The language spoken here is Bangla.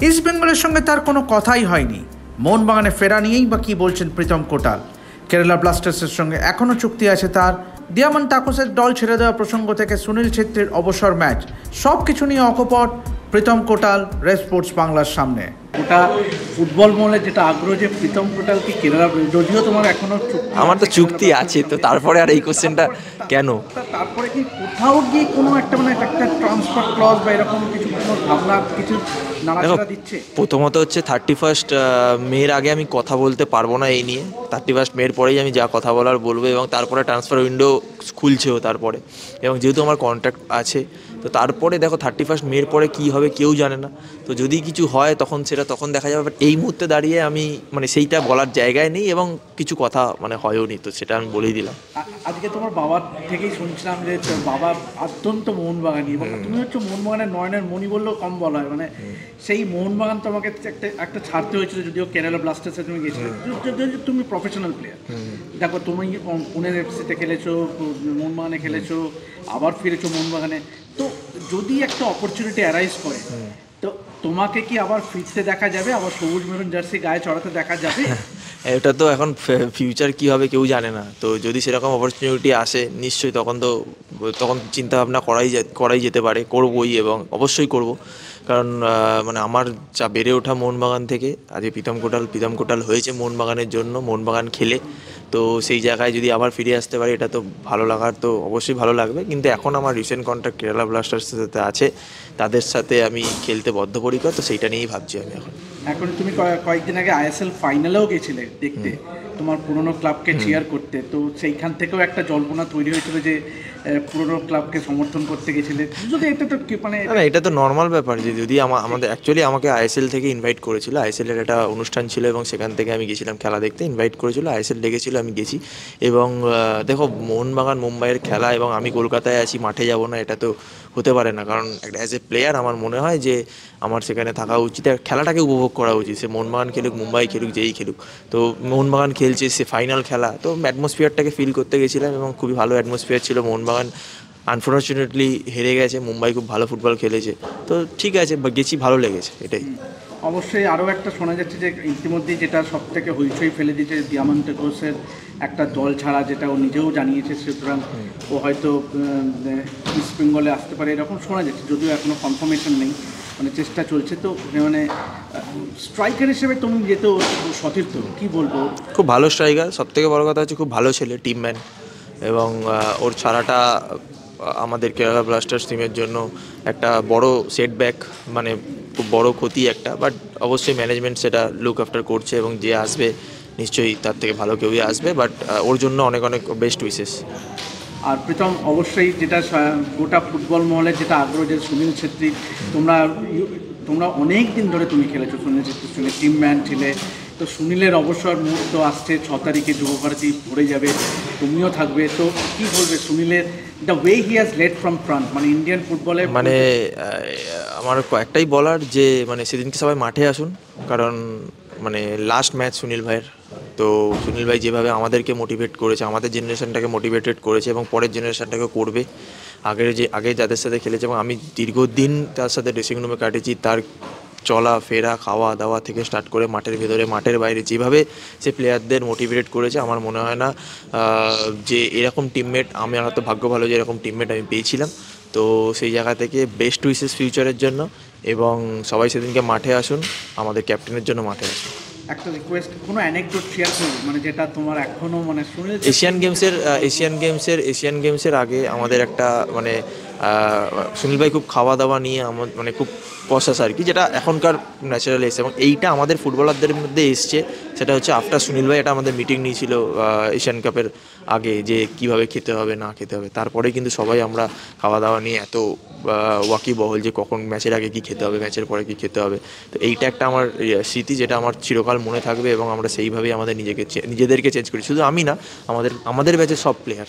ইস্ট বেঙ্গলের সঙ্গে তার কোনো কথাই হয়নি। মোহনবাগানে ফেরা নিয়েই বা কী বলছেন প্রীতম কোটাল। কেরালা ব্লাস্টার্সের সঙ্গে এখনও চুক্তি আছে তার। দিয়ামন তাকসের দল ছেড়ে দেওয়া প্রসঙ্গ থেকে সুনীল ছেত্রীর অবসর ম্যাচ, সব কিছু নিয়ে অকপট প্রীতম কোটাল রেড স্পোর্টস বাংলার সামনে। ওটা ফুটবল মহলে যেটা আগ্রহ যে প্রীতম কোটাল কি কেরালা, যদিও তোমার এখনো আমার তো চুক্তি আছে, তো তারপরে আর এই কোশ্চেনটা কেন? তারপরে কি কোথাও গিয়ে কোনো একটা একটা ট্রান্সফার ক্লজ বা এরকম কিছু কোনো ভাবনা কিছু নাড়াচাড়া দিচ্ছে? প্রথমত হচ্ছে 31 মের আগে আমি কথা বলতে পারবো না এই নিয়ে। 31 মের পরেই আমি যা কথা বলার বলবো, এবং তারপরে ট্রান্সফার উইন্ডো খুলছেও তারপরে, এবং যেহেতু আমার কন্ট্রাক্ট আছে, তো তারপরে দেখো 31 মের পরে কী হবে কেউ জানে না। তো যদি কিছু হয় তখন সেটা তখন দেখা যাবে, বাট এই মুহূর্তে দাঁড়িয়ে আমি সেইটা বলার জায়গায় নেই, এবং কিছু কথা হয়ও নি, তো সেটা আমি বলেই দিলাম। আজকে তোমার বাবার থেকেই শুনছিলাম যে তোর বাবা অত্যন্ত মোহনবাগানি, এবং তুমি হচ্ছে মোহনবাগানের নয়নের মণি বললেও কম বলা হয়। সেই মোহনবাগান তোমাকে একটা ছাড়তে হয়েছিল, যদিও কেরালা ব্লাস্টার্সে তুমি গেছিলে, যদি তুমি প্রফেশনাল প্লেয়ার। দেখো তুমি পুনে এফসিতে খেলেছো, মোহনবাগানে খেলেছো, আবার ফিরেছো মোহনবাগানে। তো যদি একটা অপরচুনিটি অ্যারাইজ করে, তো তোমাকে কি আবার ফিরতে দেখা যাবে, আবার সবুজ মেরুন জার্সি গায়ে চড়াতে দেখা যাবে? এটা তো এখন ফিউচার কী হবে কেউ জানে না। তো যদি সেরকম অপরচুনিটি আসে নিশ্চয়ই তখন চিন্তাভাবনা করাই যেতে পারে, করবই, এবং অবশ্যই করব। কারণ আমার যা বেড়ে ওঠা মোহনবাগান থেকে, আজকে প্রীতম কোটাল হয়েছে মোহনবাগানের জন্য, মোহনবাগান খেলে। তো সেই জায়গায় যদি আবার ফিরে আসতে পারি, এটা তো ভালো লাগার, তো অবশ্যই ভালো লাগবে। কিন্তু এখন আমার রিসেন্ট কন্ট্রাক্ট কেরালা ব্লাস্টার্সের সাথে আছে, তাদের সাথে আমি খেলতে বদ্ধপরিকর, তো সেইটা নিয়েই ভাবছি আমি এখন তুমি কয়েকদিন আগে আইএসএল ফাইনালেও গেছিলে দেখতে, তোমার পুরনো ক্লাবকে চিয়ার করতে। তো সেইখান থেকেও একটা জল্পনা তৈরি হয়েছিল যে পুরনো ক্লাবকে সমর্থন করতে গেছিলে। যদি এটা তো এটা তো নর্মাল ব্যাপার যে যদি আমাদের অ্যাকচুয়ালি আমাকে আইএসএল থেকে ইনভাইট করেছিল, আইএসএলের একটা অনুষ্ঠান ছিল, এবং সেখান থেকে আমি গেছিলাম খেলা দেখতে। ইনভাইট করেছিল, আইএসএল ডেকেছিল, আমি গেছি। এবং দেখো, মোহনবাগান মুম্বাইয়ের খেলা, এবং আমি কলকাতায় আছি, মাঠে যাব না, এটা তো হতে পারে না। কারণ একটা অ্যাজ এ প্লেয়ার আমার মনে হয় যে আমার সেখানে থাকা উচিত, খেলাটাকে উপভোগ করা উচিত। সে মোহনবাগান খেলুক, মুম্বাই খেলুক, যেই খেলুক। তো মোহনবাগান খেলছে, সে ফাইনাল খেলা, তো অ্যাটমসফিয়ারটাকে ফিল করতে গেছিলাম, এবং খুবই ভালো অ্যাটমসফিয়ার ছিল। মোহনবাগান আনফর্চুনেটলি হেরে গেছে, মুম্বাই খুব ভালো ফুটবল খেলেছে, তো ঠিক আছে, গেছি, ভালো লেগেছে, এটাই। অবশ্যই আরও একটা শোনা যাচ্ছে যে ইতিমধ্যেই যেটা সব থেকে হইচই ফেলে দিয়েছে, দিয়ামন তাকসের একটা দল ছাড়া, যেটা ও নিজেও জানিয়েছে। সুতরাং ও হয়তো ইস্ট বেঙ্গলে আসতে পারে, এরকম শোনা যাচ্ছে, যদিও এখনও কনফার্মেশন নেই, চেষ্টা চলছে। তো স্ট্রাইকার হিসেবে তুমি যেতেও সতীর্থ, কী বলবো, খুব ভালো স্ট্রাইকার। সবথেকে বড় কথা হচ্ছে খুব ভালো ছেলে, টিমম্যান, এবং ওর ছাড়াটা আমাদের কেরালা ব্লাস্টার্স টিমের জন্য একটা বড় সেটব্যাক, খুব বড় ক্ষতি একটা। বাট অবশ্যই ম্যানেজমেন্ট সেটা লুক আফটার করছে, এবং যে আসবে নিশ্চয়ই তার থেকে ভালো কেউই আসবে। বাট ওর জন্য অনেক অনেক বেস্ট উইশেস। আর প্রীতম, অবশ্যই যেটা গোটা ফুটবল মহলের যেটা আগ্রহ, যে সুনীল ছেত্রী, তোমরা অনেক দিন ধরে তুমি খেলেছো সুনীল ছেত্রীর সঙ্গে, টিমম্যান ছিলে। তো সুনীলের অবসর মুহূর্ত আসছে, 6 তারিখে যুবভারতী ভরে যাবে, তুমিও থাকবে। তো কী বলবে সুনীলের, the way he has led from front, Indian ফুটবলে? আমার একটাই বলার যে সেদিনকে সবাই মাঠে আসুন, কারণ লাস্ট ম্যাচ সুনীল ভাইয়ের। তো সুনীল ভাই যেভাবে আমাদেরকে মোটিভেট করেছে, আমাদের জেনারেশনটাকে মোটিভেটেড করেছে, এবং পরের জেনারেশনটাকে করবে। আগে যাদের সাথে খেলেছে, এবং আমি দীর্ঘদিন তার সাথে ড্রেসিং রুমে কাটিয়েছি, তার চলা ফেরা, খাওয়া দাওয়া থেকে স্টার্ট করে মাঠের ভেতরে, মাঠের বাইরে, যেভাবে সে প্লেয়ারদের মোটিভেট করেছে, আমার মনে হয় না যে এরকম টিমমেট, আমি হয়তো ভাগ্য ভালো যে এরকম টিমমেট আমি পেয়েছিলাম। তো সেই জায়গা থেকে বেস্ট উইশেস ফিউচারের জন্য, এবং সবাই সেদিনকে মাঠে আসুন, আমাদের ক্যাপ্টেনের জন্য মাঠে আসুন। একটা রিকোয়েস্ট, কোনো অ্যানেকডোট শেয়ার করবে, যেটা তোমার এখনও শুনে। এশিয়ান গেমসের আগে আমাদের একটা সুনীল ভাই খুব খাওয়া দাওয়া নিয়ে খুব প্রসেস আর কি, যেটা এখনকার ন্যাচারাল এসছে, এবং এইটা আমাদের ফুটবলারদের মধ্যে এসছে। সেটা হচ্ছে আফটার সুনীল ভাই এটা আমাদের মিটিং নিয়েছিল এশিয়ান কাপের আগে, যে কিভাবে খেতে হবে না খেতে হবে। তারপরে কিন্তু সবাই আমরা খাওয়া দাওয়া নিয়ে এত ওয়াকিবহল যে কখন ম্যাচের আগে কী খেতে হবে, ম্যাচের পরে কী খেতে হবে। তো এইটা একটা আমার স্মৃতি, যেটা আমার চিরকাল মনে থাকবে, এবং আমরা সেইভাবেই নিজেদেরকে চেঞ্জ করি। শুধু আমি না, আমাদের ব্যাচের সব প্লেয়ার।